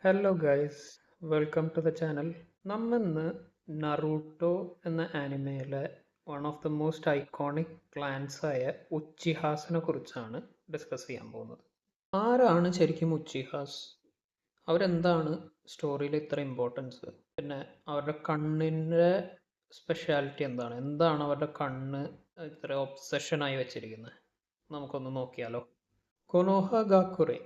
Hello guys, welcome to the channel. നമ്മിന്ന് Naruto എന്ന ആനിമയിലെ one of the most iconic clans ആയ ഉച്ചിഹാസിനെ കുറിച്ചാണ് ഡിസ്കസ് ചെയ്യാൻ പോകുന്നത്. ആരാണ് ശരിക്കും ഉച്ചിഹാസ്? അവരെന്താണ് സ്റ്റോറിയിൽ ഇത്ര ഇമ്പോർട്ടൻസ്? പിന്നെ അവരുടെ കണ്ണിൻ്റെ സ്പെഷ്യാലിറ്റി എന്താണ് അവരുടെ കണ്ണ് ഇത്ര ഒബ്സഷനായി വെച്ചിരിക്കുന്നത്? നമുക്കൊന്ന് നോക്കിയാലോ. കൊനോഹ ഗാക്കുറെ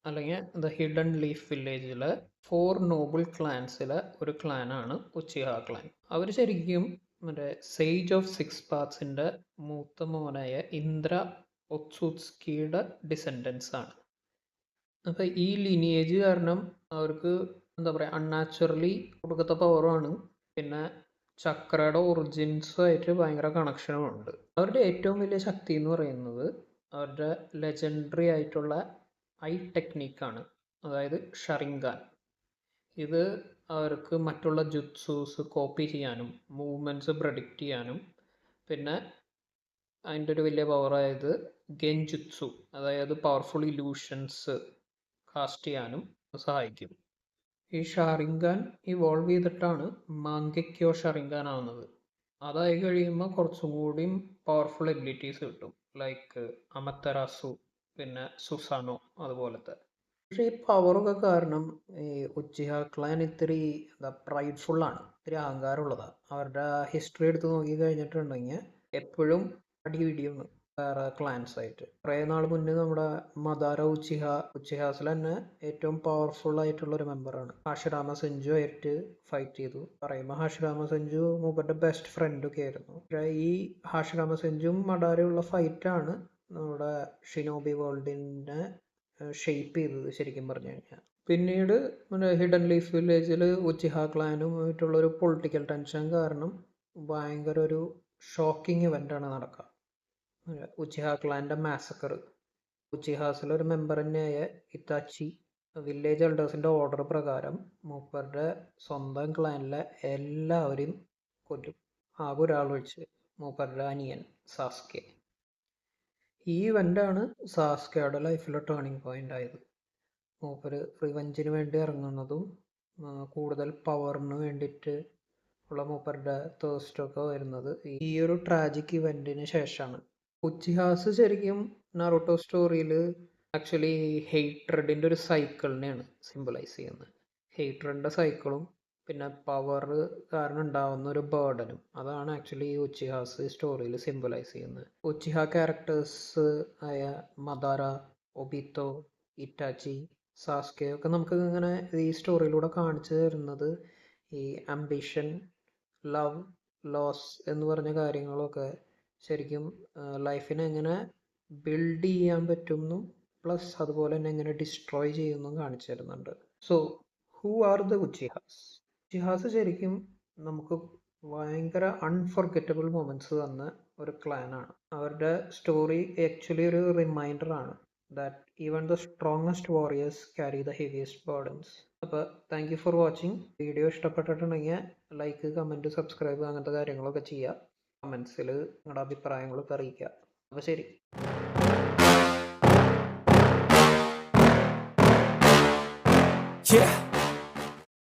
അല്ലെങ്കിൽ ദ ഹിഡൻ ലീഫ് വില്ലേജിലെ 4 നോബിൾ ക്ലാൻസിലെ ഒരു ക്ലാനാണ് ഉച്ചിഹ ക്ലാൻ. അവർ ശരിക്കും മറ്റേ സേജ് ഓഫ് 6 പാത്സിൻ്റെ മൂത്ത മോനായ ഇന്ദ്ര ഒത്സുത്സ്കിയുടെ ഡിസെൻഡൻസ് ആണ്. അപ്പം ഈ ലിനിയേജ് കാരണം അവർക്ക് എന്താ പറയുക, അൺനാച്ചുറലി കൊടുക്കത്ത പവറാണ്. പിന്നെ ചക്രയുടെ ഒറിജിൻസുമായിട്ട് ഭയങ്കര കണക്ഷനും ഉണ്ട്. അവരുടെ ഏറ്റവും വലിയ ശക്തി എന്ന് പറയുന്നത് അവരുടെ ലെജൻഡറി ആയിട്ടുള്ള ഐ ടെക്നിക്കാണ്, അതായത് ഷറിങ്കാൻ. ഇത് അവർക്ക് മറ്റുള്ള ജുത്സൂസ് കോപ്പി ചെയ്യാനും മൂവ്മെൻറ്റ്സ് പ്രെഡിക്റ്റ് ചെയ്യാനും പിന്നെ അതിൻ്റെ ഒരു വലിയ പവറായത് ഗെൻജുത്സു, അതായത് പവർഫുൾ ഇലൂഷൻസ് കാസ്റ്റ് ചെയ്യാനും സഹായിക്കും. ഈ ഷറിങ്കാൻ ഇവോൾവ് ചെയ്തിട്ടാണ് മാങ്കെക്യോ ഷറിങ്കാൻ ആവുന്നത്. അതായി കഴിയുമ്പോൾ കുറച്ചും കൂടിയും പവർഫുൾ എബിലിറ്റീസ് കിട്ടും, ലൈക്ക് അമത്തറാസു പിന്നെ സുസാനോ അതുപോലത്തെ. പക്ഷേ ഈ പവറൊക്കെ കാരണം ഈ ഉച്ചിഹ ക്ലാൻ ഇത്തിരി പ്രൈഡ്ഫുള്ളാണ്, ഇത്തിരി അഹങ്കാരമുള്ളതാണ്. അവരുടെ ഹിസ്റ്ററി എടുത്ത് നോക്കി കഴിഞ്ഞിട്ടുണ്ടെങ്കിൽ എപ്പോഴും അടിപിടിയാണ് വേറെ ക്ലാൻസ് ആയിട്ട്. കുറേ നാൾ മുന്നേ നമ്മുടെ മദാര ഉച്ചിഹാസിൽ തന്നെ ഏറ്റവും പവർഫുൾ ആയിട്ടുള്ള ഒരു മെമ്പറാണ്. ഹാഷിറാമ സെഞ്ചു ആയിട്ട് ഫൈറ്റ് ചെയ്തു. പറയുമ്പോൾ ഹാഷിറാമ സെഞ്ചു മൂപ്പരുടെ ബെസ്റ്റ് ഫ്രണ്ടൊക്കെ ആയിരുന്നു. ഈ ഹാഷിറാമ സെഞ്ചും മദാരയുള്ള ഫൈറ്റാണ് നമ്മുടെ ഷിനോബി വേൾഡിനെ ഷെയ്പ്പ് ചെയ്തത് ശരിക്കും പറഞ്ഞു കഴിഞ്ഞാൽ. പിന്നീട് ഹിഡൻ ലീഫ് വില്ലേജിൽ ഉച്ചിഹ ക്ലാനുമായിട്ടുള്ളൊരു പൊളിറ്റിക്കൽ ടെൻഷൻ കാരണം ഭയങ്കര ഒരു ഷോക്കിംഗ് ഇവൻ്റാണ് നടക്കുക, ഉച്ചിഹ ക്ലാൻ്റെ മാസക്കർ. ഉച്ചിഹാസിലൊരു മെമ്പർ തന്നെയായ ഇത്താച്ചി വില്ലേജ് എൽഡേഴ്സിൻ്റെ ഓർഡർ പ്രകാരം മൂപ്പരുടെ സ്വന്തം ക്ലാനിലെ എല്ലാവരെയും കൊല്ലും, ആകെ ഒരാൾ ഒഴിച്ച്, മൂപ്പരുടെ അനിയൻ സാസ്കെ. ഈ ഇവൻ്റാണ് സാസ്കയുടെ ലൈഫിലെ ടേണിംഗ് പോയിൻ്റ് ആയത്. മൂപ്പര് റിവഞ്ചിന് വേണ്ടി ഇറങ്ങുന്നതും കൂടുതൽ പവറിന് വേണ്ടിയിട്ട് ഉള്ള മൂപ്പരുടെ തേഴ്സ്റ്റൊക്കെ വരുന്നത് ഈ ഒരു ട്രാജിക് ഇവൻറ്റിന് ശേഷമാണ്. ഉച്ചിഹാസ് ശരിക്കും നറൂട്ടോ സ്റ്റോറിയിൽ ആക്ച്വലി ഹെയ്ട്രഡിൻ്റെ ഒരു സൈക്കിളിനെയാണ് സിംബലൈസ് ചെയ്യുന്നത്. ഹെയ്ട്രഡിൻ്റെ സൈക്കിളും പിന്നെ പവർ കാരണം ഉണ്ടാവുന്ന ഒരു ബേർഡനും അതാണ് ആക്ച്വലി ഈ ഉച്ചിഹാസ് സ്റ്റോറിയിൽ സിംബലൈസ് ചെയ്യുന്നത്. ഉച്ചിഹ ക്യാരക്ടേഴ്സ് ആയ മദാര, ഒബിത്തോ, ഇറ്റാച്ചി, സാസ്കെ ഒക്കെ നമുക്ക് ഇങ്ങനെ ഈ സ്റ്റോറിയിലൂടെ കാണിച്ചു തരുന്നത് ഈ അംബിഷൻ, ലവ്, ലോസ് എന്ന് പറഞ്ഞ കാര്യങ്ങളൊക്കെ ശരിക്കും ലൈഫിനെ എങ്ങനെ ബിൽഡ് ചെയ്യാൻ പറ്റുന്നു, പ്ലസ് അതുപോലെ തന്നെ എങ്ങനെ ഡിസ്ട്രോയ് ചെയ്യുന്നു കാണിച്ചു തരുന്നുണ്ട്. So who are the Uchihas? Uchihas ശരിക്കും നമുക്ക് ഭയങ്കര അൺഫർഗറ്റബിൾ മൊമെൻറ്റ്സ് തന്ന ഒരു ക്ലാനാണ്. അവരുടെ സ്റ്റോറി ആക്ച്വലി ഒരു റിമൈൻഡറാണ് that even the strongest warriors carry the heaviest burdens. അപ്പോൾ thank you for watching. Video ഇഷ്ടപ്പെട്ടിട്ടുണ്ടെങ്കിൽ ലൈക്ക്, കമൻറ്റ്, സബ്സ്ക്രൈബ് അങ്ങനത്തെ കാര്യങ്ങളൊക്കെ ചെയ്യുക. കമൻസിൽ നിങ്ങളുടെ അഭിപ്രായങ്ങളൊക്കെ അറിയിക്കുക. അപ്പോൾ ശരി. Yeah.